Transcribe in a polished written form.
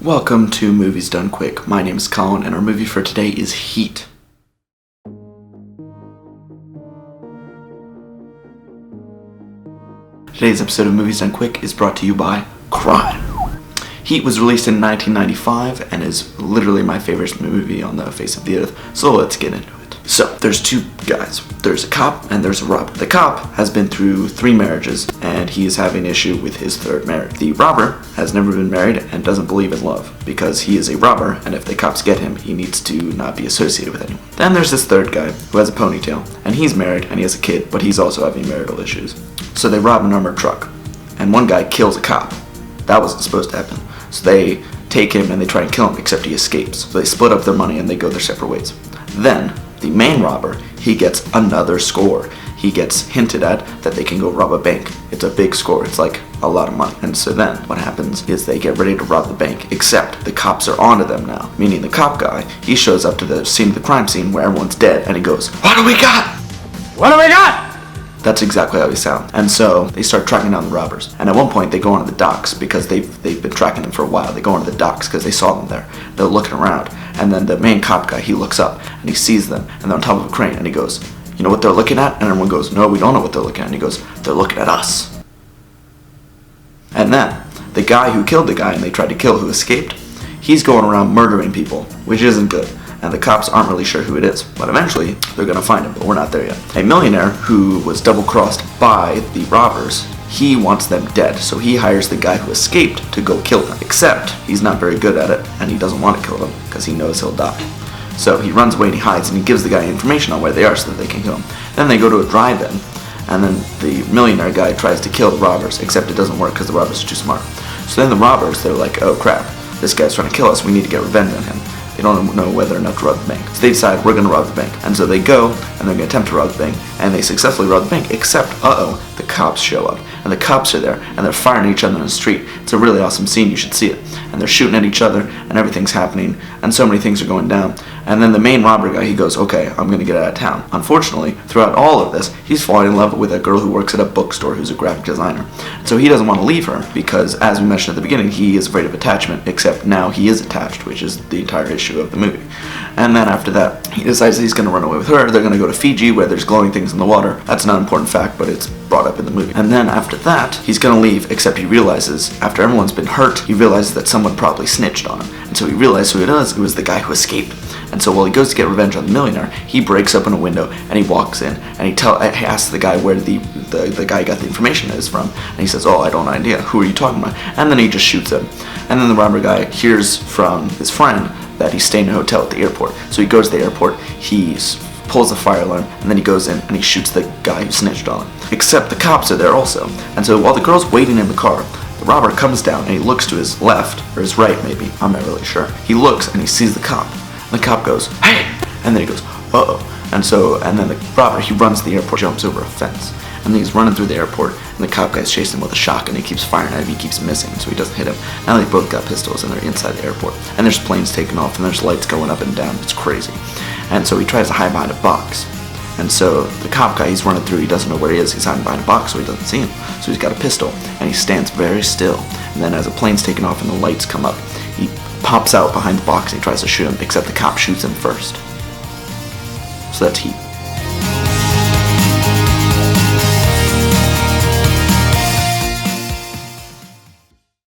Welcome to Movies Done Quick. My name is Colin, and our movie for today is Heat. Today's episode of Movies Done Quick is brought to you by crime. Heat was released in 1995 and is literally my favorite movie on the face of the earth, so let's get into it. So, there's two guys. There's a cop and there's a robber. The cop has been through 3 marriages and he is having an issue with his 3rd marriage. The robber has never been married and doesn't believe in love because he is a robber, and if the cops get him, he needs to not be associated with anyone. Then there's this 3rd guy who has a ponytail and he's married and he has a kid, but he's also having marital issues. So they rob an armored truck and one guy kills a cop. That wasn't supposed to happen. So they take him and they try and kill him, except he escapes. So they split up their money and they go their separate ways. Then the main robber, he gets another score. He gets hinted at that they can go rob a bank. It's a big score. It's like a lot of money. And so then what happens is they get ready to rob the bank, except the cops are onto them now. Meaning the cop guy, he shows up to the scene of the crime scene where everyone's dead and he goes, "What do we got? What do we got?" That's exactly how he sounds. And so they start tracking down the robbers. And at one point they go onto the docks because they've been tracking them for a while. They go onto the docks because they saw them there. They're looking around. And then the main cop guy, he looks up and he sees them and they're on top of a crane and he goes, "You know what they're looking at?" And everyone goes, "No, we don't know what they're looking at." And he goes, "They're looking at us." And then the guy who killed the guy and they tried to kill, who escaped, he's going around murdering people, which isn't good. And the cops aren't really sure who it is, but eventually they're gonna find him, but we're not there yet. A millionaire who was double-crossed by the robbers, he wants them dead, so he hires the guy who escaped to go kill them. Except he's not very good at it, and he doesn't want to kill them because he knows he'll die. So he runs away and he hides, and he gives the guy information on where they are so that they can kill him. Then they go to a drive-in, and then the millionaire guy tries to kill the robbers, except it doesn't work because the robbers are too smart. So then the robbers, they're like, "Oh crap, this guy's trying to kill us, we need to get revenge on him." They don't know whether or not to rob the bank. So they decide, we're going to rob the bank. And so they go, and they're going to attempt to rob the bank, and they successfully rob the bank, except, the cops show up. And the cops are there, and they're firing at each other in the street. It's a really awesome scene, you should see it. And they're shooting at each other, and everything's happening, and so many things are going down. And then the main robber guy, he goes, "Okay, I'm going to get out of town." Unfortunately, throughout all of this, he's falling in love with a girl who works at a bookstore who's a graphic designer. So he doesn't want to leave her, because as we mentioned at the beginning, he is afraid of attachment, except now he is attached, which is the entire issue of the movie. And then after that, he decides he's going to run away with her. They're going to go to Fiji where there's glowing things in the water. That's not an important fact, but it's brought up in the movie. And then after that, he's going to leave, except he realizes, after everyone's been hurt, he realizes that someone probably snitched on him. And so he realized who it was. It was the guy who escaped. And so while he goes to get revenge on the millionaire, he breaks open a window and he walks in and he asks the guy where the guy got the information is from. And he says, "Oh, I don't have any idea. Who are you talking about?" And then he just shoots him. And then the robber guy hears from his friend that he's staying in a hotel at the airport. So he goes to the airport, he pulls the fire alarm, and then he goes in and he shoots the guy who snitched on him. Except the cops are there also. And so while the girl's waiting in the car, the robber comes down and he looks to his left, or his right maybe, I'm not really sure. He looks and he sees the cop. And the cop goes, "Hey!" And then he goes, "Uh-oh." And then the robber, he runs to the airport, jumps over a fence. And then he's running through the airport, and the cop guy's chasing him with a shotgun. He keeps firing at him, he keeps missing, so he doesn't hit him. Now they both got pistols, and they're inside the airport. And there's planes taking off, and there's lights going up and down. It's crazy. And so he tries to hide behind a box. And so the cop guy, he's running through, he doesn't know where he is. He's hiding behind a box, so he doesn't see him. So he's got a pistol, and he stands very still. And then as the plane's taking off and the lights come up, he pops out behind the box and he tries to shoot him, except the cop shoots him first. So that's Heat.